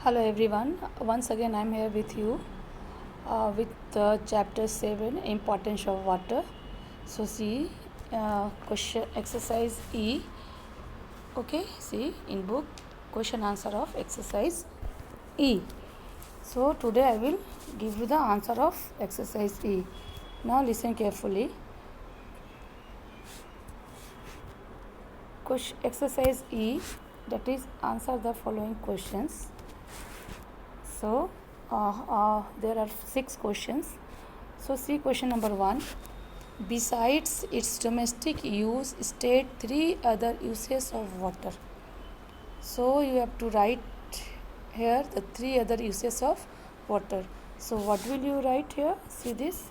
Hello everyone. Once again I am here with you with chapter 7 importance of water. So see question exercise E. Okay, see in book question answer of exercise E. So today I will give you the answer of exercise E. Now listen carefully. Exercise E, that is answer the following questions. So there are 6 questions. So see question number 1. Besides its domestic use, state 3 other uses of water. So you have to write here the 3 other uses of water. So what will you write here? See this,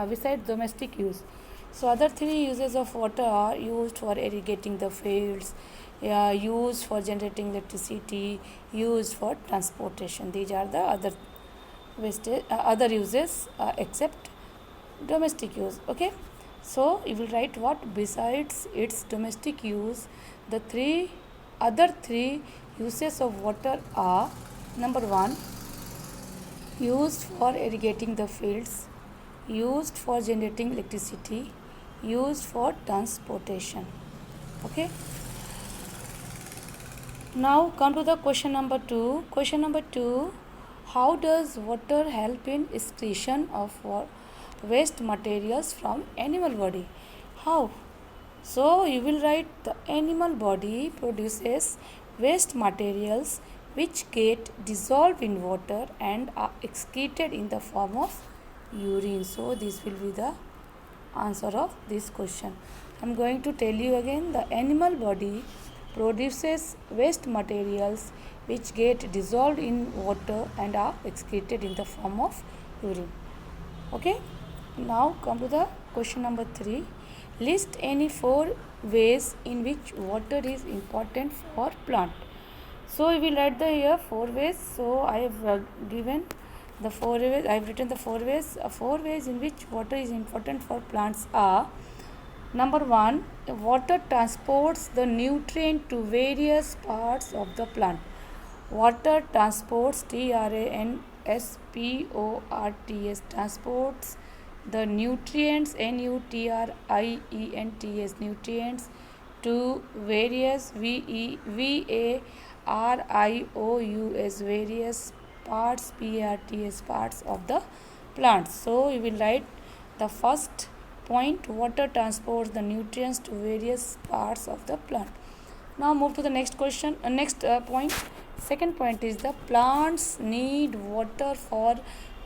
besides domestic use. So other 3 uses of water are used for irrigating the fields, used for generating electricity, used for transportation. These are the other uses except domestic use. Okay, so you will write what besides its domestic use, the other three uses of water are: number 1, used for irrigating the fields, used for generating electricity, used for transportation. Okay, now come to the question number 2. Question number 2: how does water help in excretion of waste materials from animal body? How? So you will write the animal body produces waste materials which get dissolved in water and are excreted in the form of urine. So this will be the answer of this question. I am going to tell you again. The animal body produces waste materials which get dissolved in water and are excreted in the form of urine. Okay, now come to the question number 3. List any 4 ways in which water is important for plant. So we will write the here 4 ways. So I have given the 4 ways. I have written the 4 ways. 4 ways in which water is important for plants are: number 1, water transports the nutrient to various parts of the plant. Water transports, transports, transports the nutrients, nutrients to various various parts of the plant. So you will write the first point: water transports the nutrients to various parts of the plant. Now move to the next question. Next point. Second point is the plants need water for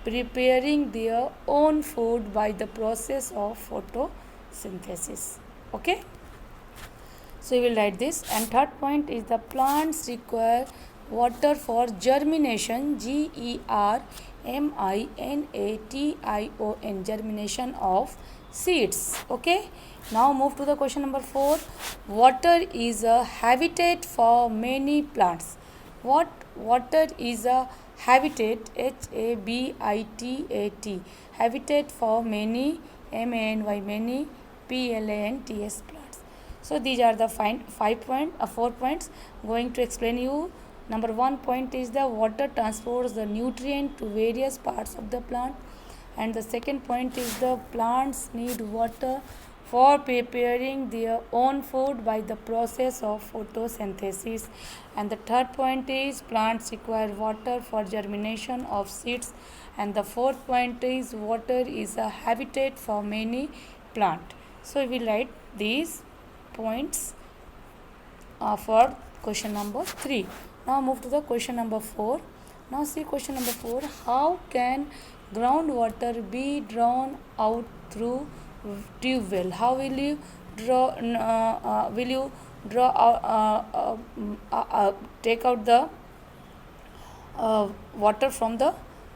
preparing their own food by the process of photosynthesis. Okay. So you will write this. And third point is the plants require water for germination, germination, germination of seeds. Okay. Now move to the question number 4. Water is a habitat for many plants. What water is a habitat? Habitat. Habitat for many, many, plants. So these are the 4 points going to explain you. Number 1 point is the water transports the nutrient to various parts of the plant, and the second point is the plants need water for preparing their own food by the process of photosynthesis, and the third point is plants require water for germination of seeds, and the fourth point is water is a habitat for many plants. So we will write these points for question number 3. Now move to the question number 4. Now see question number 4. How can groundwater be drawn out through tube well? How will you draw? Take out the water from the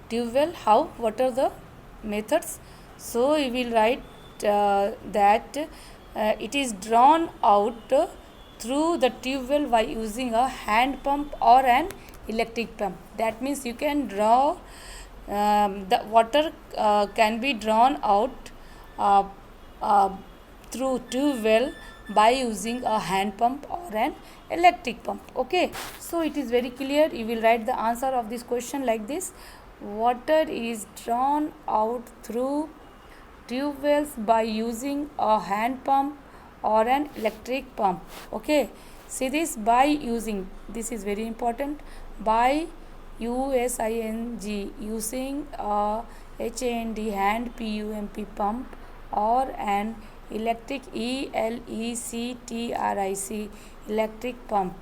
tube well? How? What are the methods? So you will write that it is drawn out through the tube well by using a hand pump or an electric pump. That means you can draw the water can be drawn out through tube well by using a hand pump or an electric pump. Okay, so it is very clear. You will write the answer of this question like this: water is drawn out through tube wells by using a hand pump or an electric pump. Okay, see this: by using, this is very important, by using a hand pump or an electric electric pump.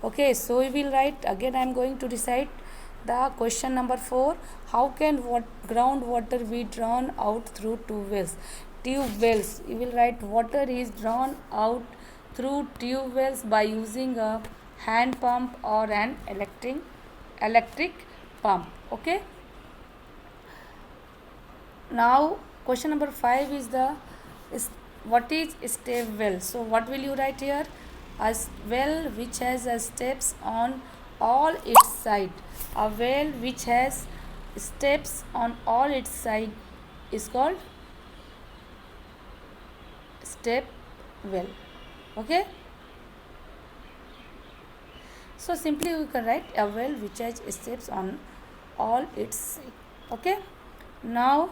Okay, so we will write again. I am going to recite the question number 4. How can groundwater be drawn out through tube wells? Tube wells. You will write water is drawn out through tube wells by using a hand pump or an electric pump. Okay. Now question number 5 is what is step well? So what will you write here? A well which has steps on all its side. A well which has steps on all its side is called step well. Okay. So simply we can write a well which has steps on all its side. Okay. Now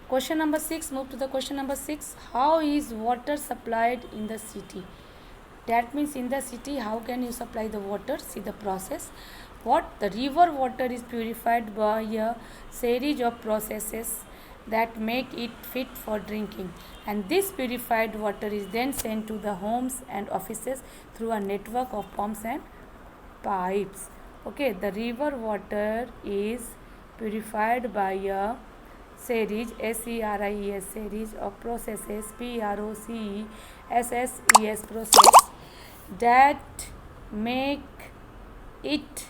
question number 6, move to the question number 6. How is water supplied in the city? That means in the city, how can you supply the water? See the process. What? The river water is purified by a series of processes that make it fit for drinking. And this purified water is then sent to the homes and offices through a network of pumps and pipes. Okay, the river water is purified by a series series of processes process that make it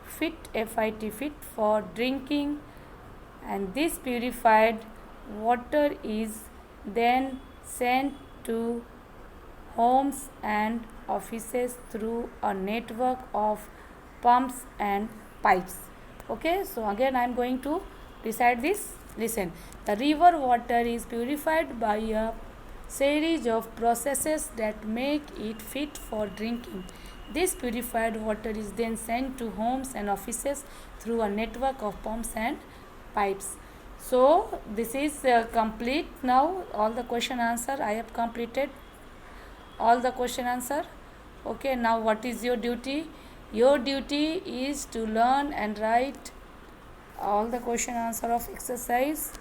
fit for drinking, and this purified water is then sent to homes and offices through a network of pumps and pipes. Okay, so again I am going to recite this. Listen, the river water is purified by a series of processes that make it fit for drinking. This purified water is then sent to homes and offices through a network of pumps and pipes. So this is complete. Now all the question answer I have completed. All the question answer. Okay, now what is your duty? Your duty is to learn and write all the question answer of exercise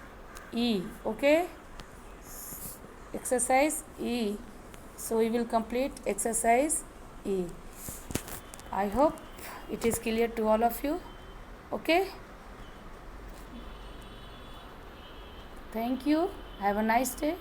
E. Okay, exercise E. So we will complete exercise E. I hope it is clear to all of you. Okay, thank you. Have a nice day.